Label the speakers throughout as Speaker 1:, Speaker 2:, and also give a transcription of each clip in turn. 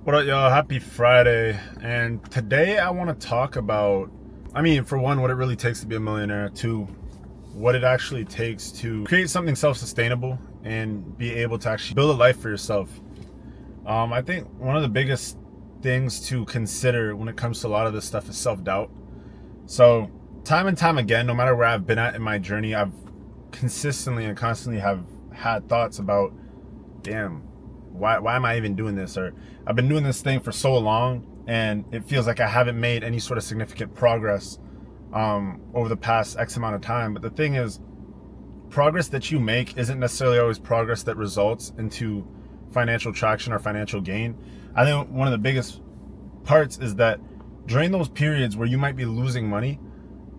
Speaker 1: What up, y'all? Happy Friday. And today I want to talk about, for one, what it really takes to be a millionaire. Two, what it actually takes to create something self-sustainable and be able to actually build a life for yourself. I think one of the biggest things to consider when it comes to a lot of this stuff is self-doubt. So time and time again, no matter where I've been at in my journey, I've consistently and constantly have had thoughts about, damn, why am I even doing this? Or I've been doing this thing for so long and it feels like I haven't made any sort of significant progress over the past X amount of time. But the thing is, progress that you make isn't necessarily always progress that results into financial traction or financial gain. I think one of the biggest parts is that during those periods where you might be losing money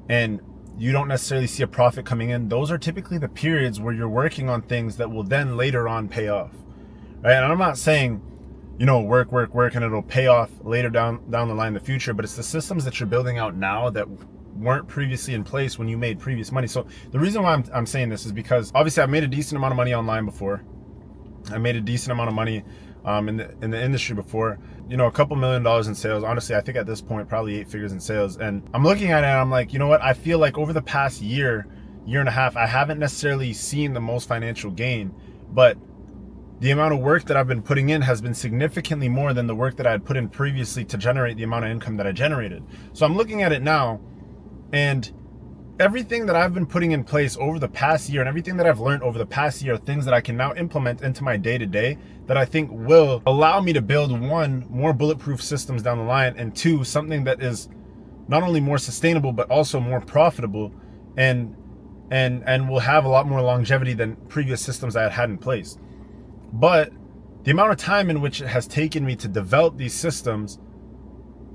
Speaker 1: and you don't necessarily see a profit coming in, those are typically the periods where you're working on things that will then later on pay off. Right? And I'm not saying, work, and it'll pay off later down the line in the future, but it's the systems that you're building out now that weren't previously in place when you made previous money. So the reason why I'm saying this is because obviously I've made a decent amount of money online before. I made a decent amount of money in the industry before, a couple $1 million in sales. Honestly, I think at this point, probably 8 figures in sales. And I'm looking at it and I'm like, you know what? I feel like over the past year and a half, I haven't necessarily seen the most financial gain, but the amount of work that I've been putting in has been significantly more than the work that I had put in previously to generate the amount of income that I generated. So I'm looking at it now, and everything that I've been putting in place over the past year and everything that I've learned over the past year are things that I can now implement into my day-to-day that I think will allow me to build, one, more bulletproof systems down the line, and two, something that is not only more sustainable but also more profitable and will have a lot more longevity than previous systems I had in place. But the amount of time in which it has taken me to develop these systems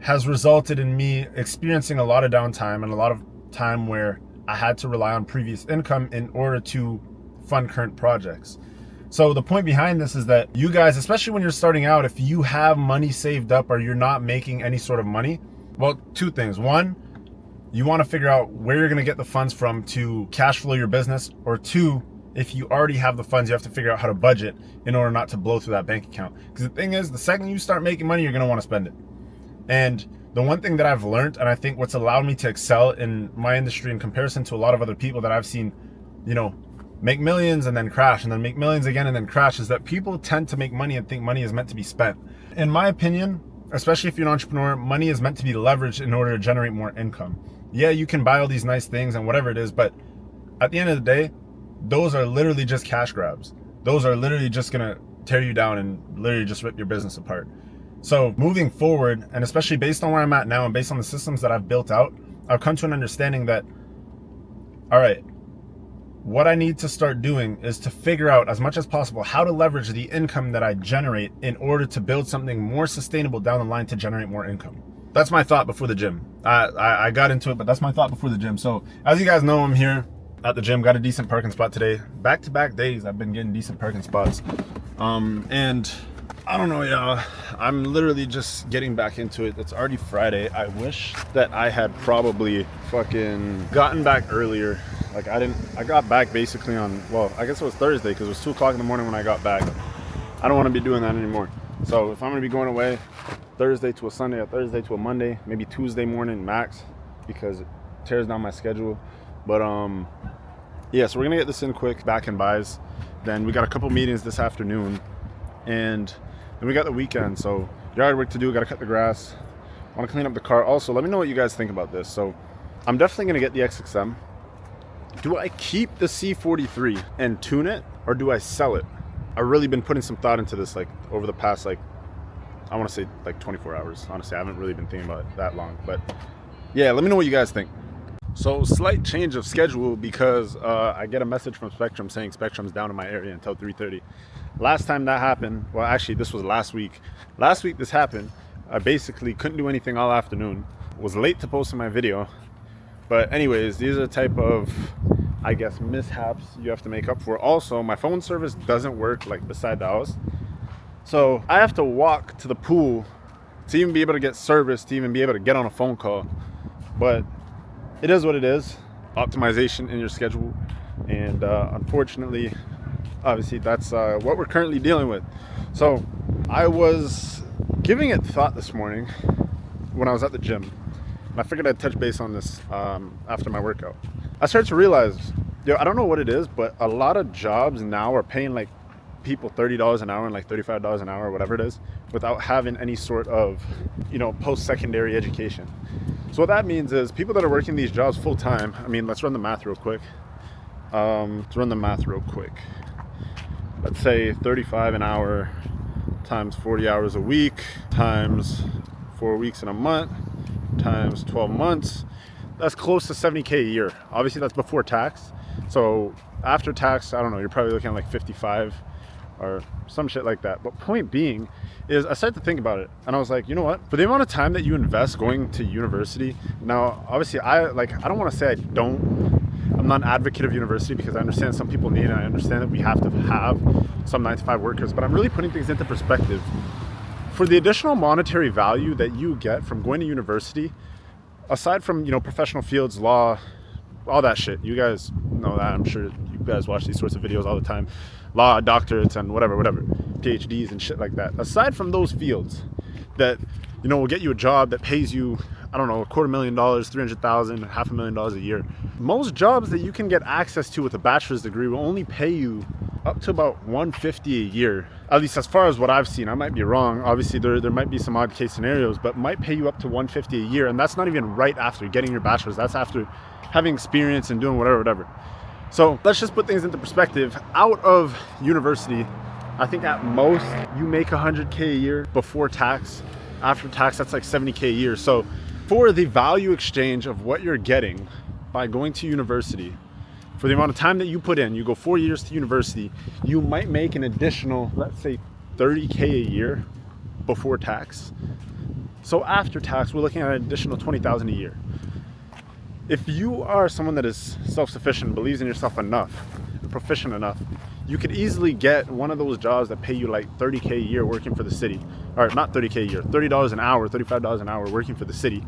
Speaker 1: has resulted in me experiencing a lot of downtime and a lot of time where I had to rely on previous income in order to fund current projects. So the point behind this is that you guys, especially when you're starting out, if you have money saved up or you're not making any sort of money, well, two things. One, you want to figure out where you're going to get the funds from to cash flow your business, or two, if you already have the funds, you have to figure out how to budget in order not to blow through that bank account. Because the thing is, the second you start making money, you're going to want to spend it. And the one thing that I've learned, and I think what's allowed me to excel in my industry in comparison to a lot of other people that I've seen, make millions and then crash, and then make millions again and then crash, is that people tend to make money and think money is meant to be spent. In my opinion, especially if you're an entrepreneur, money is meant to be leveraged in order to generate more income. Yeah, you can buy all these nice things and whatever it is, but at the end of the day, those are literally just cash grabs. Those are literally just gonna tear you down and literally just rip your business apart. So moving forward, and especially based on where I'm at now and based on the systems that I've built out, I've come to an understanding that, all right, what I need to start doing is to figure out as much as possible how to leverage the income that I generate in order to build something more sustainable down the line to generate more income. That's my thought before the gym. I got into it, but that's my thought before the gym. So as you guys know, I'm here at the gym, got a decent parking spot today. Back-to-back days, I've been getting decent parking spots. And I don't know, y'all. I'm literally just getting back into it. It's already Friday. I wish that I had probably fucking gotten back earlier. Like I got back basically on, well, I guess it was Thursday because it was 2 o'clock in the morning when I got back. I don't want to be doing that anymore. So if I'm going to be going away Thursday to a Sunday or Thursday to a Monday, maybe Tuesday morning max, because it tears down my schedule. But yeah, so we're gonna get this in quick, back and buys. Then we got a couple meetings this afternoon, and then we got the weekend. So yard work to do, gotta cut the grass, wanna clean up the car. Also, let me know what you guys think about this. So I'm definitely gonna get the XXM. Do I keep the C43 and tune it, or do I sell it? I've really been putting some thought into this, like over the past, I wanna say 24 hours. Honestly, I haven't really been thinking about it that long, but yeah, let me know what you guys think. So slight change of schedule because I get a message from Spectrum saying Spectrum's down in my area until 3:30. Last time that happened, well, actually this was last week. Last week this happened. I basically couldn't do anything all afternoon. Was late to posting my video. But anyways, these are the type of, I guess, mishaps you have to make up for. Also, my phone service doesn't work beside the house. So I have to walk to the pool to even be able to get service, to even be able to get on a phone call. But it is what it is. Optimization in your schedule. And unfortunately, obviously that's what we're currently dealing with. So I was giving it thought this morning when I was at the gym, and I figured I'd touch base on this after my workout. I started to realize, I don't know what it is, but a lot of jobs now are paying like people $30 an hour and like $35 an hour or whatever it is, without having any sort of post-secondary education. So what that means is people that are working these jobs full time, I mean, let's run the math real quick. Let's say 35 an hour times 40 hours a week times 4 weeks in a month times 12 months. That's close to 70K a year. Obviously that's before tax. So after tax, I don't know, you're probably looking at like 55 or some shit like that. But point being is I started to think about it and I was like, you know what? For the amount of time that you invest going to university, now obviously I don't want to say I'm not an advocate of university because I understand some people need it. I understand that we have to have some 9-to-5 workers, but I'm really putting things into perspective. For the additional monetary value that you get from going to university, aside from, professional fields, law, all that shit, you guys know that, I'm sure you guys watch these sorts of videos all the time, law, doctorates, and whatever, PhDs and shit like that. Aside from those fields that, will get you a job that pays you, I don't know, $250,000, $300,000, $500,000 a year. Most jobs that you can get access to with a bachelor's degree will only pay you up to about $150,000 a year. At least as far as what I've seen. I might be wrong. Obviously there might be some odd case scenarios, but might pay you up to $150,000 a year. And that's not even right after getting your bachelor's. That's after having experience and doing whatever. So let's just put things into perspective. Out of university, I think at most you make $100K a year before tax. After tax, that's like $70K a year. So for the value exchange of what you're getting by going to university, for the amount of time that you put in, you go 4 years to university, you might make an additional, let's say, $30K a year before tax. So after tax, we're looking at an additional $20,000 a year. If you are someone that is self-sufficient, believes in yourself enough, proficient enough, you could easily get one of those jobs that pay you like $30K a year working for the city. Or not $30K a year, $30 an hour, $35 an hour working for the city,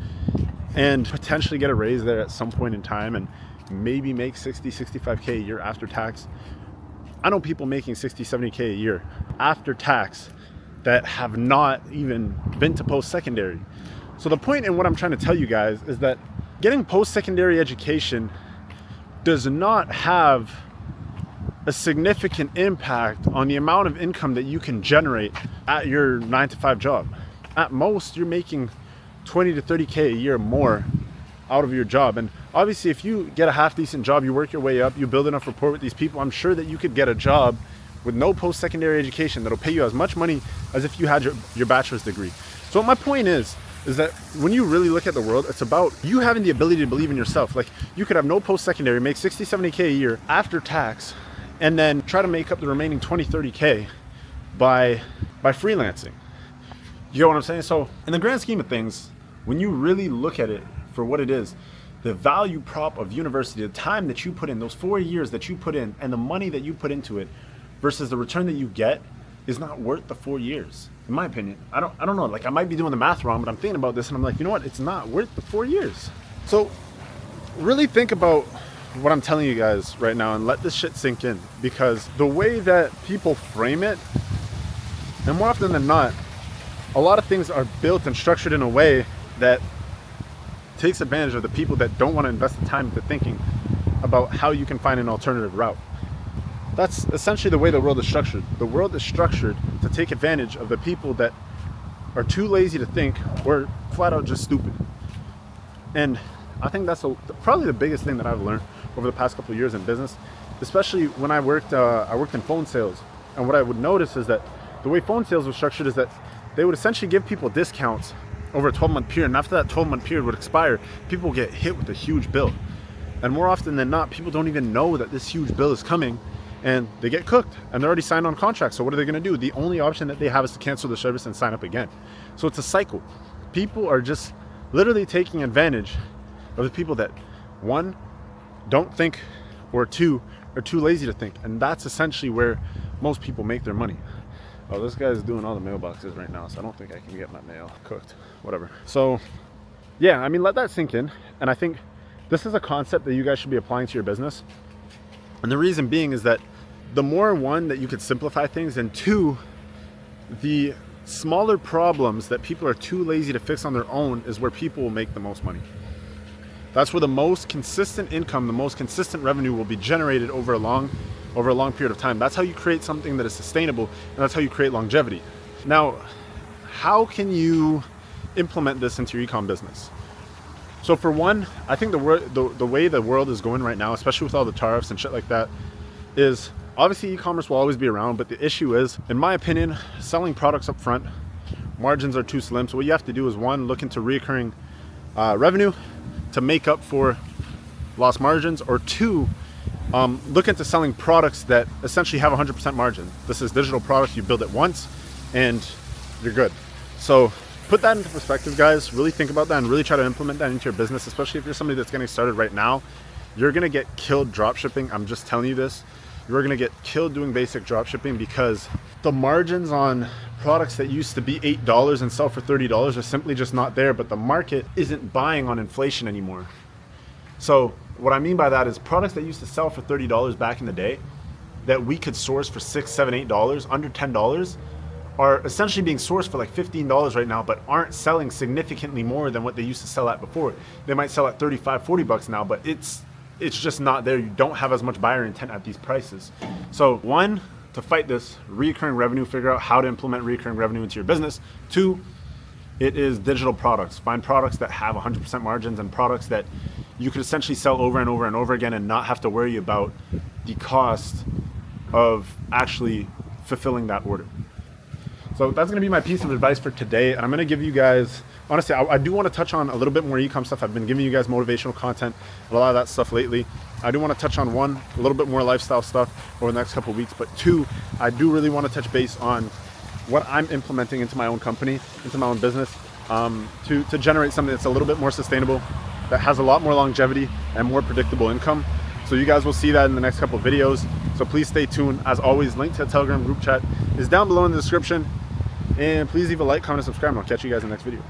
Speaker 1: and potentially get a raise there at some point in time and maybe make 60, 65K a year after tax. I know people making 60, 70K a year after tax that have not even been to post-secondary. So the point in what I'm trying to tell you guys is that getting post-secondary education does not have a significant impact on the amount of income that you can generate at your 9-to-5 job. At most, you're making 20 to 30K a year more out of your job. And obviously, if you get a half decent job, you work your way up, you build enough rapport with these people, I'm sure that you could get a job with no post-secondary education that'll pay you as much money as if you had your bachelor's degree. So what my point is that when you really look at the world, it's about you having the ability to believe in yourself. Like, you could have no post-secondary, make 60, 70K a year after tax, and then try to make up the remaining 20, 30K by freelancing. You know what I'm saying? So in the grand scheme of things, when you really look at it for what it is, the value prop of university, the time that you put in, those 4 years that you put in, and the money that you put into it versus the return that you get is not worth the 4 years, in my opinion. I don't know, like, I might be doing the math wrong, but I'm thinking about this and I'm like, you know what? It's not worth the 4 years. So really think about what I'm telling you guys right now and let this shit sink in, because the way that people frame it, and more often than not, a lot of things are built and structured in a way that takes advantage of the people that don't want to invest the time into thinking about how you can find an alternative route. That's essentially the way the world is structured. The world is structured to take advantage of the people that are too lazy to think or flat out just stupid. And I think that's probably the biggest thing that I've learned over the past couple of years in business, especially when I worked in phone sales. And what I would notice is that the way phone sales was structured is that they would essentially give people discounts over a 12-month period. And after that 12-month period would expire, people get hit with a huge bill. And more often than not, people don't even know that this huge bill is coming, and they get cooked and they're already signed on contract. So what are they going to do? The only option that they have is to cancel the service and sign up again. So it's a cycle. People are just literally taking advantage of the people that, one, don't think, or two, are too lazy to think. And that's essentially where most people make their money. Oh, this guy's doing all the mailboxes right now, so I don't think I can get my mail cooked. Whatever. So yeah, I mean, let that sink in. And I think this is a concept that you guys should be applying to your business. And the reason being is that the more, one, that you could simplify things, and two, the smaller problems that people are too lazy to fix on their own is where people will make the most money. That's where the most consistent income, the most consistent revenue will be generated over a long period of time. That's how you create something that is sustainable, and that's how you create longevity. Now, how can you implement this into your e-com business? So for one, I think the way the world is going right now, especially with all the tariffs and shit like that, is obviously e-commerce will always be around, but the issue is, in my opinion, selling products up front, margins are too slim. So what you have to do is, one, look into recurring revenue to make up for lost margins, or two, look into selling products that essentially have 100% margin. This is digital products. You build it once and you're good. So put that into perspective, guys. Really think about that and really try to implement that into your business, especially if you're somebody that's getting started right now. You're gonna get killed drop shipping. I'm just telling you this. You're gonna get killed doing basic drop shipping, because the margins on products that used to be $8 and sell for $30 are simply just not there, but the market isn't buying on inflation anymore. So what I mean by that is, products that used to sell for $30 back in the day that we could source for $6, $7, $8, under $10, are essentially being sourced for like $15 right now, but aren't selling significantly more than what they used to sell at before. They might sell at 35, 40 bucks now, but it's just not there. You don't have as much buyer intent at these prices. So one, to fight this, recurring revenue, figure out how to implement recurring revenue into your business. Two, it is digital products. Find products that have 100% margins, and products that you could essentially sell over and over and over again and not have to worry about the cost of actually fulfilling that order. So that's gonna be my piece of advice for today. And I'm gonna give you guys, honestly, I do wanna touch on a little bit more e-com stuff. I've been giving you guys motivational content, a lot of that stuff lately. I do wanna touch on, one, a little bit more lifestyle stuff over the next couple of weeks, but two, I do really wanna touch base on what I'm implementing into my own company, into my own business, to generate something that's a little bit more sustainable, that has a lot more longevity and more predictable income. So you guys will see that in the next couple of videos. So please stay tuned. As always, link to the Telegram group chat is down below in the description. And please leave a like, comment, and subscribe, and I'll catch you guys in the next video.